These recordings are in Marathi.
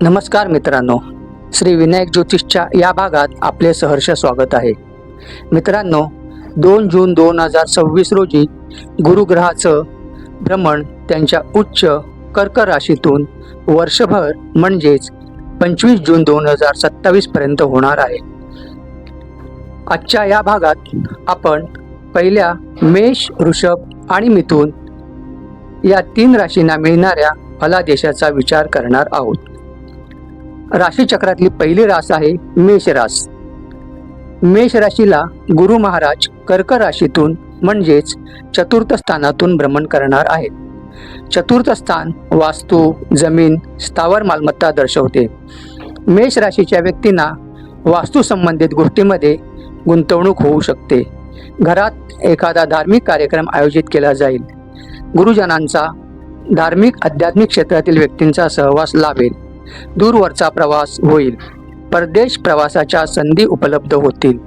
नमस्कार मित्रांनो, श्री विनायक ज्योतिषच्या या भागात आपले सहर्ष स्वागत आहे. मित्रांनो, 2 जून 2026 रोजी गुरुग्रहाचं भ्रमण त्यांच्या उच्च कर्क राशीतून वर्षभर म्हणजेच 25 जून 2027 पर्यंत होणार आहे. आजच्या या भागात आपण पहिल्या मेष, वृषभ आणि मिथुन या 3 राशींना मिळणाऱ्या फलादेशाचा विचार करणार आहोत. राशीचक्रातली पहिली रास आहे मेष रास. मेष राशीला गुरु महाराज कर्क राशीतून म्हणजेच चतुर्थ स्थानातून भ्रमण करणार आहेत. चतुर्थ स्थान वास्तू, जमीन, स्थावर मालमत्ता दर्शवते. मेष राशीच्या व्यक्तींना वास्तू संबंधित गोष्टींमध्ये गुंतवणूक होऊ शकते. घरात एखादा धार्मिक कार्यक्रम आयोजित केला जाईल. गुरुजनांचा, धार्मिक आध्यात्मिक क्षेत्रातील व्यक्तींचा सहवास लाभेल. दूरवरचा प्रवास होईल. परदेश प्रवासाच्या संधी उपलब्ध होतील.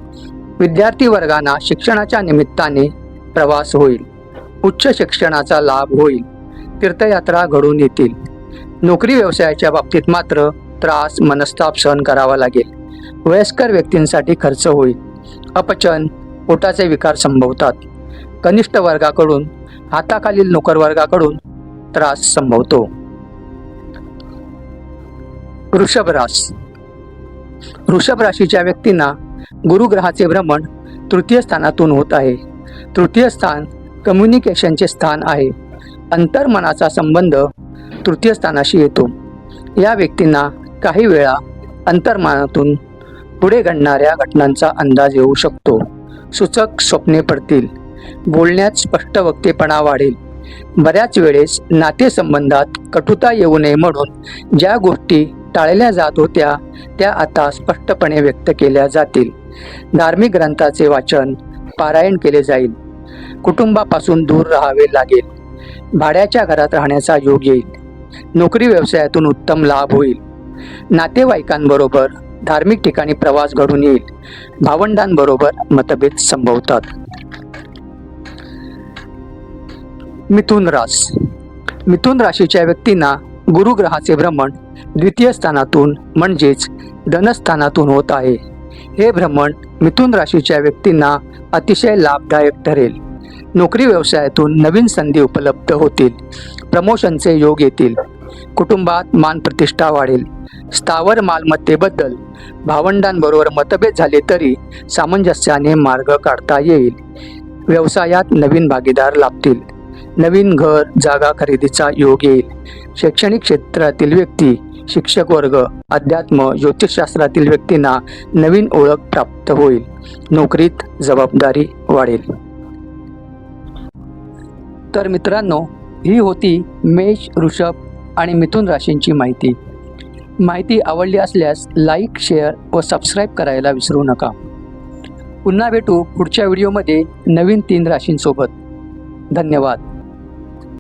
विद्यार्थी वर्गांना शिक्षणाच्या निमित्ताने प्रवास होईल. उच्च शिक्षणाचा लाभ होईल. तीर्थयात्रा घडून येतील. नोकरी व्यवसायाच्या बाबतीत मात्र त्रास, मनस्ताप सहन करावा लागेल. वयस्कर व्यक्तींसाठी खर्च होईल. अपचन, पोटाचे विकार संभवतात. कनिष्ठ वर्गाकडून, हाताखालील नोकर वर्गाकडून त्रास संभवतो. वृषभ रास. वृषभ राशीच्या व्यक्तींना गुरुग्रहाचे भ्रमण तृतीय स्थानातून होत आहे. तृतीय स्थान कम्युनिकेशनचे स्थान आहे. अंतर्मनाचा संबंध तृतीय स्थानाशी येतो. या व्यक्तींना काही वेळा अंतर्मनातून पुढे घडणाऱ्या घटनांचा अंदाज येऊ शकतो. सूचक स्वप्ने पडतील. बोलण्यात स्पष्ट वक्तेपणा वाढेल. बऱ्याच वेळेस नातेसंबंधात कटुता येऊ नये म्हणून ज्या गोष्टी टाळल्या जात होत्या त्या आता स्पष्टपणे व्यक्त केल्या जातील. धार्मिक ग्रंथाचे वाचन, पारायण केले जाईल. कुटुंबापासून दूर राहावे लागेल. भाड्याच्या घरात राहण्याचा योग येईल. नोकरी व्यवसायातून उत्तम लाभ होईल. नातेवाईकांबरोबर धार्मिक ठिकाणी प्रवास घडून येईल. भावंडांबरोबर मतभेद संभवतात. मिथुन रास. मिथुन राशीच्या व्यक्तींना गुरुग्रहाचे भ्रमण द्वितीय स्थानातून म्हणजेच धनस्थानातून होत आहे. हे भ्रमण मिथुन राशीच्या व्यक्तींना अतिशय लाभदायक ठरेल. नोकरी व्यवसायातून नवीन संधी उपलब्ध होतील. प्रमोशनचे योग येतील. कुटुंबात मानप्रतिष्ठा वाढेल. स्थावर मालमत्तेबद्दल भावंडांबरोबर मतभेद झाले तरी सामंजस्याने मार्ग काढता येईल. व्यवसायात नवीन भागीदार लाभतील. नवीन घर, जागा खरेदीचा योग येईल. शैक्षणिक क्षेत्रातील व्यक्ती, शिक्षक वर्ग, अध्यात्म, ज्योतिषशास्त्रातील व्यक्तींना नवीन ओळख प्राप्त होईल. नोकरीत जबाबदारी वाढेल. तर मित्रांनो, ही होती मेष, वृषभ आणि मिथुन राशींची माहिती. माहिती आवडली असल्यास लाईक, शेअर व सबस्क्राईब करायला विसरू नका. पुन्हा भेटू पुढच्या व्हिडिओमध्ये नवीन 3 राशींसोबत. धन्यवाद.